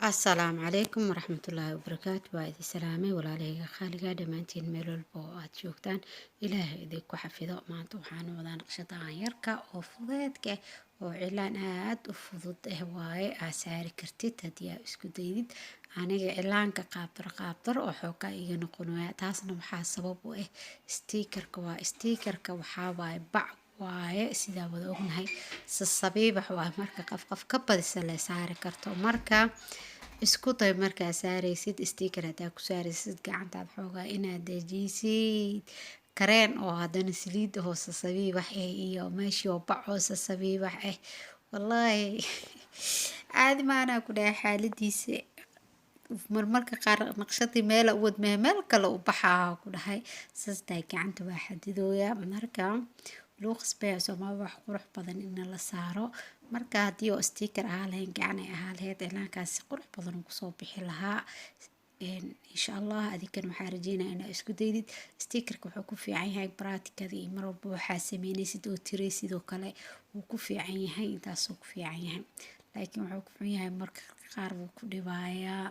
Asalaamu calaykum waraxmatullaahi wabarakaatu. Waa idin salaamay walaalahayga qaaliga dhammaantiin meel walba oo aad joogtaan. Ilaahay idinku xafido. Maanta waxaan wadaa naqshadahan yarka oo fudeedka ah oo cilaan aad u fudud waaye aad saari kartid haddii aad isku daydid. Aniga cilaanka qaabtar oo xoogaa iga noqonaya. Taasna waxaa sabab u ah stiikarka. Waa stiikarka waxaa waaye bac waaye sidaa wada ognahay sasabiibax waa marka qof ka badisa la saari karto. Marka isku day markaa saaraysid sticker hadaa ku saaraysid gacantaad xoogaa inaad dejisid kareen oo haddana saliid oo sasabiibax iyo meeshii oo bac oo sasabiibax wallaahi caadi maana ku dhahay xaaladiisa marmarka qaar naqshadii meel u wad meel kale u baxaa ku dhahay sasday gacanta waa xadidooya marka loo qasbaya Soomaali wax qurux badan in la saaro marka hadii oo sticker ahaa lahayn gacan ay ahaa lahayd cilaankaas qurux badan ku soo bixi lahaa insha Allah adigan waxaa rajeynayaa inaad isku daydid stickerka wuxuu ku fiican yahay practically mar walba waxaa sameynaysid oo tiray sidoo kale wuu ku fiican yahay intaas oo ku fiican yahay laakiin wuxuu ku xun yahay marka qaar wuu ku dhibayaa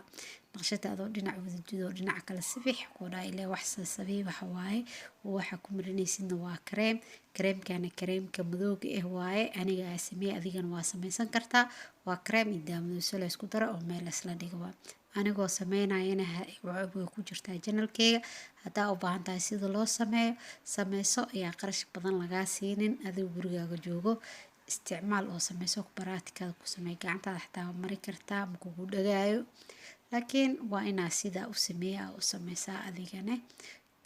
naqshada adoo dhinac wada jido dhinac kale sibix ku dhaay ilaa wax sasabiibax waaye waxa ku marinaysidna waa kareemkana kareemka madowga waaye aniga sameey adigana waa sameysan kartaa waa kareem idaamado la isku daro oo meel isla dhigo anigoo sameynayana way ku jirtaa channelkayga hadaa u baahan tahay sida loo sameyso ayaa qarash badan laga siinin adiga gurigaaga joogo isticmaal oo sameyso baraatikada ku sameey gacantaada xataa mari kartaa ma kugu dhagaayo laakiin waa inaa sida u sameysaa adigana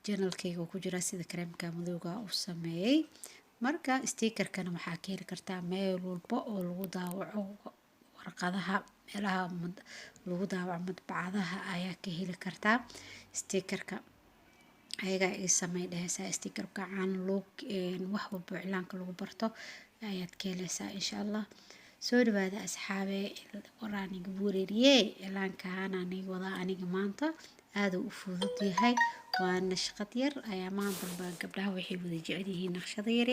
channelkayga ku jira sida kareemka madowga u sameeyay marka stickerkana waxaa ka heli kartaa meel walba oo lagu daawaco warqadaha meelaha lagu daawaco madbacadaha ayaa ka heli kartaa stickerka ayaga ay sameeyay stickerka aan look wax walba cilaanka lagu barto ayaad ka helaysaa insha Allah soo dhawaada asxaabe waraaniga buureeriye cilaankan aniga maanta aad u fudud yahay waa nashqad yar ayaa maanta gabdhaha waxay wada jecel yihiin naqshada yar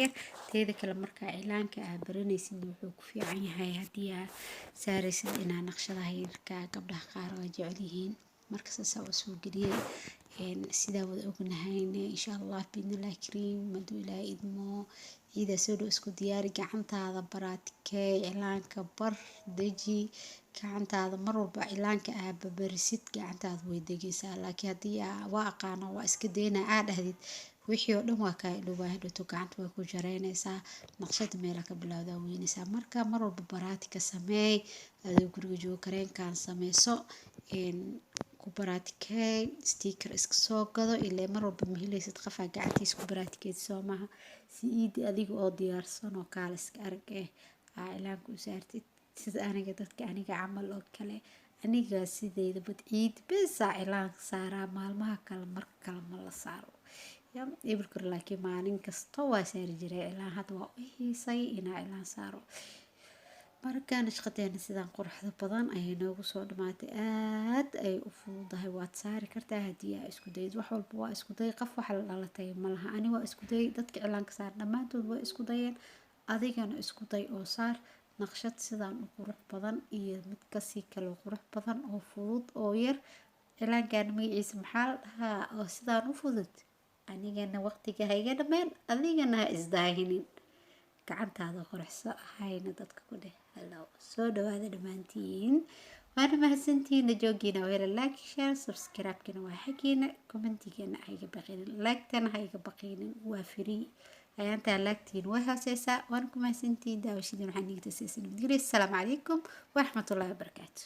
teeda kale marka cilaanka aad baranaysid wuxuu ku fiican yahay hadii aad saaraysid inaa naqshadaha yarka gabdhaha qaar waa jecel yihiin marka saas oo soo geliyay sidaa wada ognahay insha Allah bidnillah kareem maduu ilaahay idmo ida soo isku diyaari gacantaada baraatike cilaanka bar deji gacantaada mar walba cilaanka aad barisid gacantaada way degaysaa laakiin hadii waa aqaano waa iska deena aad dhahdid wixii oo dhan waa ka dhawaa dhato gacanta way ku jareynaysaa naqshada meel ka bilowdaa weynaysaa marka mar walba baraatika sameey adoo guriga joogo kareenkan sameyso ku baraatikeey sticker iska soo gado ilaa mar walba ma helaysid qof gacantiisa ku baraatikeed soo maaha si adiga oo diyaarsan oo kale iska arag cilaanka u saartid sida aniga dadka aniga camal oo kale aniga sideyda bad ciid bes cilaanka saaraa maalmaha kale marka kale ma la saaro ibilkar laakiin maalin kasta waa saari jiray cilaan hadda waa u hiisay inaa cilaan saaro marka nashqadeena sidaan quruxda badan ayay noogu soo dhamaatay aad ay u fududahay waad saari kartaa hadii aad isku dayd wax walba waa isku day qof wax la dhalatay malaha ani waa isku day dadka cilaanka saar dhamaantood waa isku dayeen adigana isku day oo saar naqshad sidaan u qurux badan iyo mid kasii kale qurux badan oo fudud oo yar cilaankan magaciisa maxaa la dhahaa oo sidaan u fudud anigana waqtiga hayga dhameen adigana ha isdaahinin gacantaada quruxsa ahayna dadka ku dheh hello soo dhawaada dhamaantiin waana mahadsantihiin joogiina weela like share subscribe kana waa xaqiina commentigana hayga baqinin like tan hayga baqinin waa free ayaanta laagtiin way hooseysaa waan ku mahadsantihiin daawashadiin waxaan nigta siisin assalaamu calaykum waraxmatullaahi wabarakaatuh